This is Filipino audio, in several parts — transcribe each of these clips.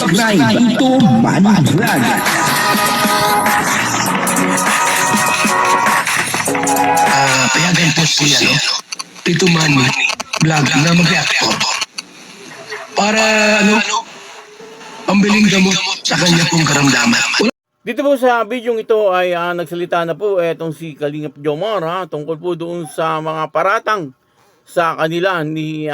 subscribe dito Manny Vlog. Payagan po si Tito Manny Vlog na mag-reactor para pambiling gamot sa kanya pong karamdaman. Dito po sa video ito ay nagsalita na po etong si Kalingap Jomar tungkol po doon sa mga paratang sa kanila ni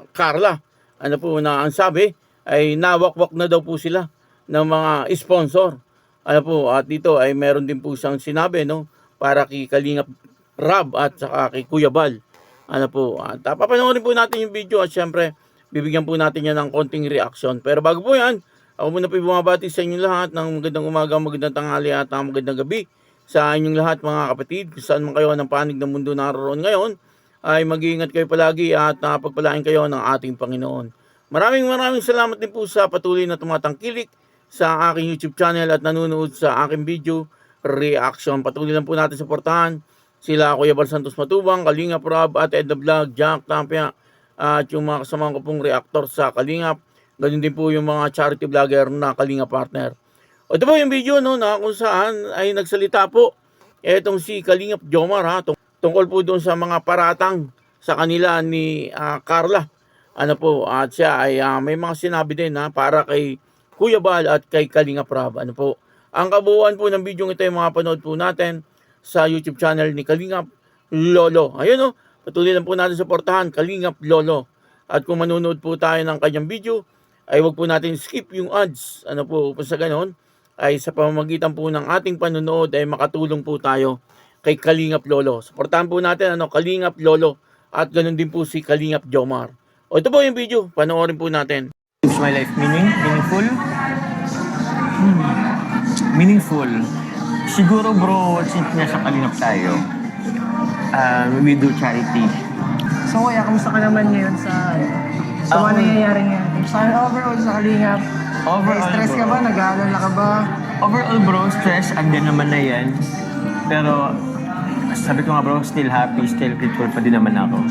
Carla. Ano po na ang sabi ay nawakwak na daw po sila ng mga sponsor. Ano po at dito ay meron din po siyang sinabi para kay Kalingap Rab at saka kay Kuya Bal. Ano po at papanoorin po natin yung video at syempre bibigyan po natin yan ng konting reaction. Pero bago po yan, ako muna po bumabati sa inyong lahat ng magandang umaga, magandang tanghali at magandang gabi sa inyong lahat mga kapatid. Kung saan man kayo ng panig ng mundo naroon ngayon, ay mag-iingat kayo palagi at pagpalain kayo ng ating Panginoon. Maraming salamat din po sa patuloy na tumatangkilik sa aking YouTube channel at nanonood sa aking video reaction. Patuloy lang po natin suportahan sila Kuya Bal Santos Matubang, Kalingap Rob at Edna Vlog, Jack Tampia at yung mga kasamahan ko pong reactor sa Kalingap. Ganun din po yung mga charity vlogger na Kalingap partner. O ito po yung video na kung saan ay nagsalita po etong si Kalingap Jomar tungkol po doon sa mga paratang sa kanila ni Carla. Ano po at siya ay may mga sinabi din para kay Kuya Bal at kay Kalingap Rob. Ano po ang kabuuan po ng video ito ay mga panood po natin sa YouTube channel ni Kalingap Lolo. Ayun patuloy lang po natin suportahan Kalingap Lolo. At kung manonood po tayo ng kanyang video, ay wag po natin skip yung ads. Ano po, sa ganon, ay sa pamamagitan po ng ating panonood ay makatulong po tayo kay Kalingap Lolo. Suportahan po natin Kalingap Lolo at ganon din po si Kalingap Jomar. O ito po yung video, panoorin po natin. Is my life meaningful? Meaningful. Siguro bro, since nasa Kalingap tayo, we do charity. So kuya, kamusta ka naman ngayon sa mga nangyayari ngayon? Sana overall sa Kalingap, stress ka ba? Nag-aalala ka ba? Overall bro, stress, andyan naman na yan. Pero sabi ko nga bro, still happy, still grateful pa din naman ako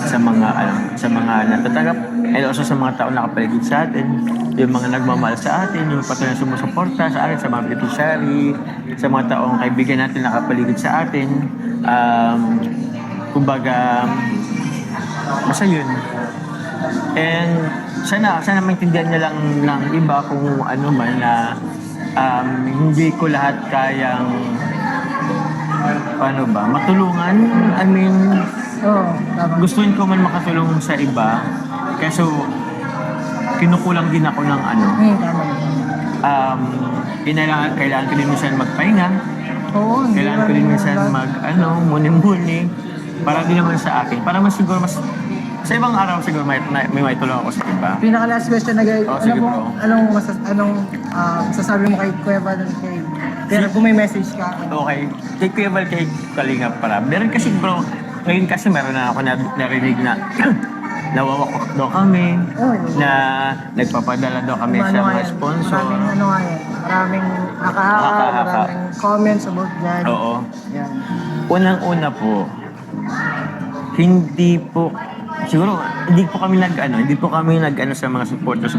sa mga natatanggap and also sa mga tao na nakapaligid sa atin, yung mga nagmamahal sa atin, yung patuloy na sumusuporta sa atin, sa mga beneficiary, sa mga taong kaibigan natin na nakapaligid sa atin. Kumbaga, basta yun. And sana maintindihan niya lang ng iba kung ano man na hindi ko lahat kayang matulungan. I mean, gustuin ko man makatulong sa iba. Kaso, kinukulang din ako ng kailangan ko din minsan magpahinga. Kailangan ko din minsan muni-muni. Para din naman sa akin. Para mas sa ibang araw siguro may tulong ako sa iba. Pinaka-last question na guys, anong sasabi mo kay Kuya Bal kaya kung may message ka? Okay. Kay Kuya Bal, kay Kalingap para. Meron kasi bro, ngayon kasi meron na ako narinig na nawawakok daw kami, na nagpapadala daw kami sa mga sponsor. Maraming maraming comments about that. Oo. Yan. Unang-una po, hindi po kami nag sa mga supporter.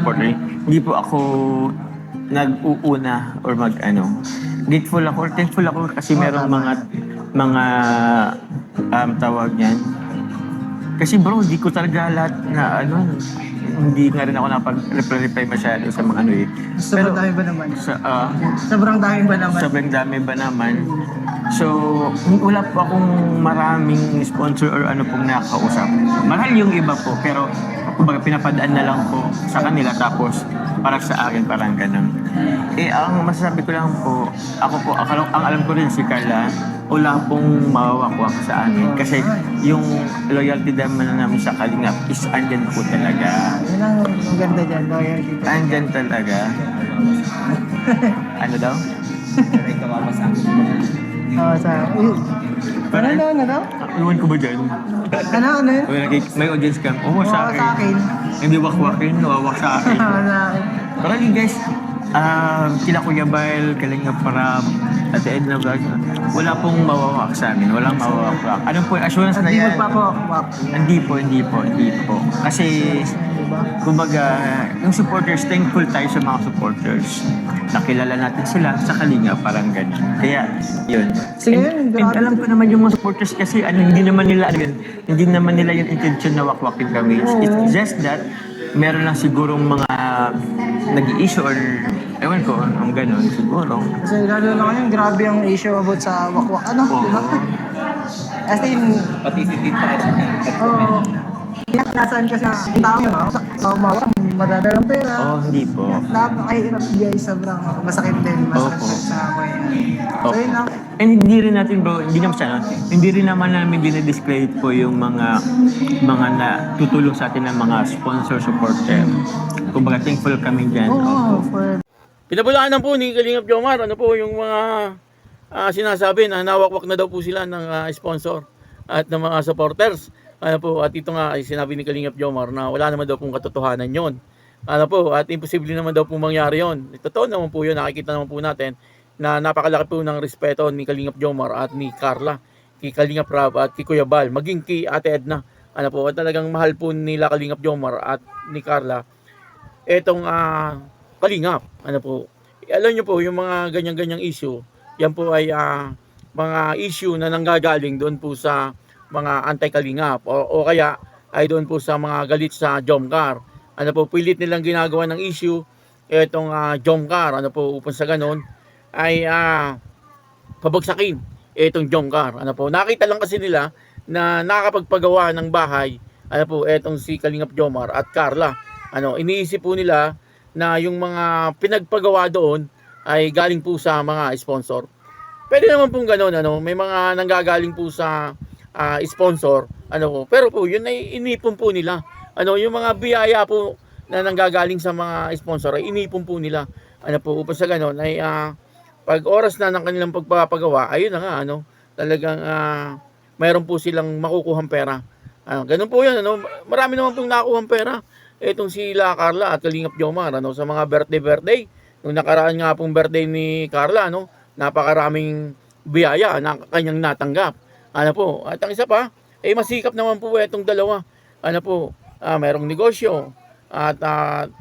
Hindi po ako nag-uuna or thankful ako kasi meron mga tawag niyan. Kasi bro, hindi ko talaga lahat na hindi nga rin ako napag-reply masyado sa mga Sobrang dami ba naman? Sobrang dami ba naman? So, wala po akong maraming sponsor or pong nakakausap. Mahal yung iba po, pero kumbaga pinapadaan na lang po sa kanila tapos para sa akin parang ganun. Ang masasabi ko lang po, ang alam ko rin si Carla, wala pong mawawakwak sa akin. Kasi yung loyalty namin sa Kalingap is andyan po talaga. Yun ang ganda dyan, loyalty. Andyan talaga. Ano daw? Ano daw? Iwan ko ba dyan? Ano yun? May audience cam. Oo, sa akin. Hindi wakwakin, nawawak sa akin. Pero yun guys, kila Kuya Bal, Kalingap Rab, at Edna Vlog, wala pong mawawak sa amin, walang mawawak. Ano po, assurance na yan? Hindi mo pa po. Hindi po. Kasi ba? Kumbaga, yung supporters, thankful tayo sa mga supporters. Nakilala natin sila sa Kalinga, parang ganun. Kaya, yun. Sige, And grabe. alam ko naman yung mga supporters kasi hindi naman nila yung intention na wakwakin kami. It's just that, meron lang sigurong mga nag-i-issue or ewan ko, ang ganun siguro. Kasi lalo na ngayon, grabe ang issue about sa wakwak. Ano? Oo. Diba? As in, Pati si Tita. oo. Nasaan kasi ang tao yun, sa umawa, madadalang pera. Oh, hindi po. Napakahirap guys, sobrang masakit din. Masakit Opo. din sa ako yan. So Opo. yun lang. And hindi rin natin bro, hindi rin naman namin dinidisplay po yung mga na tutulong sa atin ng mga sponsor supporter. Kumbaga thankful kami dyan. Oo, Opo. for Pinabulaanan po ni Kalingap Jomar, ano po yung mga sinasabi na nawakwak na daw po sila ng sponsor at ng mga supporters. Ano po, at ito nga ay sinabi ni Kalingap Jomar na wala naman daw pong katotohanan yon. Ano po, at imposible naman daw pong mangyari yon. Totoo naman po yun, nakikita naman po natin na napakalaki po ng respeto ni Kalingap Jomar at ni Carla, kay Kalingap Rab at kay Kuya Bal, maging kay Ate Edna. Ano po, at talagang mahal po nila Kalingap Jomar at ni Carla etong Kalingap. Ano po, alam nyo po yung mga ganyan-ganyang issue, yan po ay mga issue na nanggagaling doon po sa mga anti-Kalingap o kaya ay doon po sa mga galit sa Jomcar. Ano po, pilit nilang ginagawa ng issue etong Jomcar, ano po, upang sa ganon ay pabagsakin etong Jomcar. Ano po, nakita lang kasi nila na nakakapagpagawa ng bahay, ano po, etong si Kalingap Jomar at Carla. Ano, iniisip po nila na yung mga pinagpagawa doon ay galing po sa mga sponsor. Pwede naman pong ganon, ano, may mga nanggagaling po sa sponsor, ano po, pero po yun ay inipon po nila. Ano, yung mga biyaya po na nanggagaling sa mga sponsor ay inipon po nila. Ano po, upang sa ganon ay pag oras na ng kanilang pagpapagawa, ayun na nga, ano, talagang mayroon po silang makukuhang pera. Ganun po yun, ano, marami naman pong nakukuhang pera. Itong sila Carla at Kalingap Jomar, ano, sa mga birthday. Nung nakaraan nga pong birthday ni Carla, ano, napakaraming biyaya na kanyang natanggap. Ano po, at ang isa pa, masikap naman po itong dalawa. Ano po, mayroong negosyo at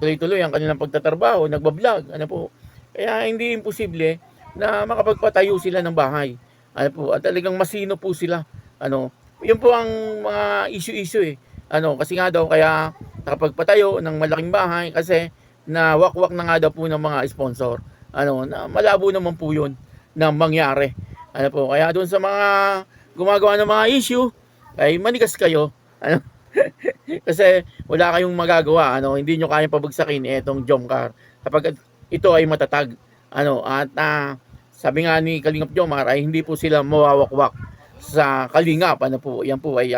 tuloy-tuloy ang kanilang pagtatrabaho, nagbablog, ano po. Kaya hindi imposible na makapagpatayo sila ng bahay. Ano po, at talagang masino po sila. Ano, yun po ang mga issue-issue Ano, kasi nga daw kaya nakapagpatayo ng malaking bahay kasi na wakwak na nga daw po ng mga sponsor. Ano, na malabo naman po yun na mangyari. Ano po, kaya doon sa mga gumagawa ng mga issue ay manigas kayo. Ano? Kasi wala kayong magagawa, ano, hindi nyo kayang pabagsakin etong Jomcar kapag ito ay matatag. Ano, at sabi nga ni Kalingap Jomar ay hindi po sila mawawakwak sa Kalingap. Ano po, yan po ay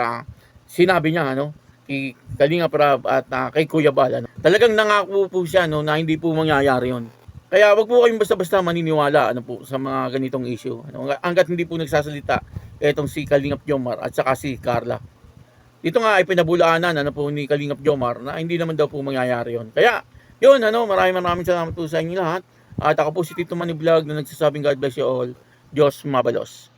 sinabi niya, ano, kay Kalingap Rab at kay Kuya Bal. Ano. Talagang nangako po siya, no, na hindi po mangyayari yon. Kaya wag po kayong basta-basta maniniwala, ano po, sa mga ganitong issue. Ano, hanggat hindi po nagsasalita etong si Kalingap Jomar at saka si Carla. Dito nga ay pinabulaanan, ano po, ni Kalingap Jomar na hindi naman daw po mangyayari yon. Kaya yun, ano, maraming salamat po sa inyo lahat. At ako po si Tito Manny Vlog na nagsasabing God bless you all. Diyos mabalos.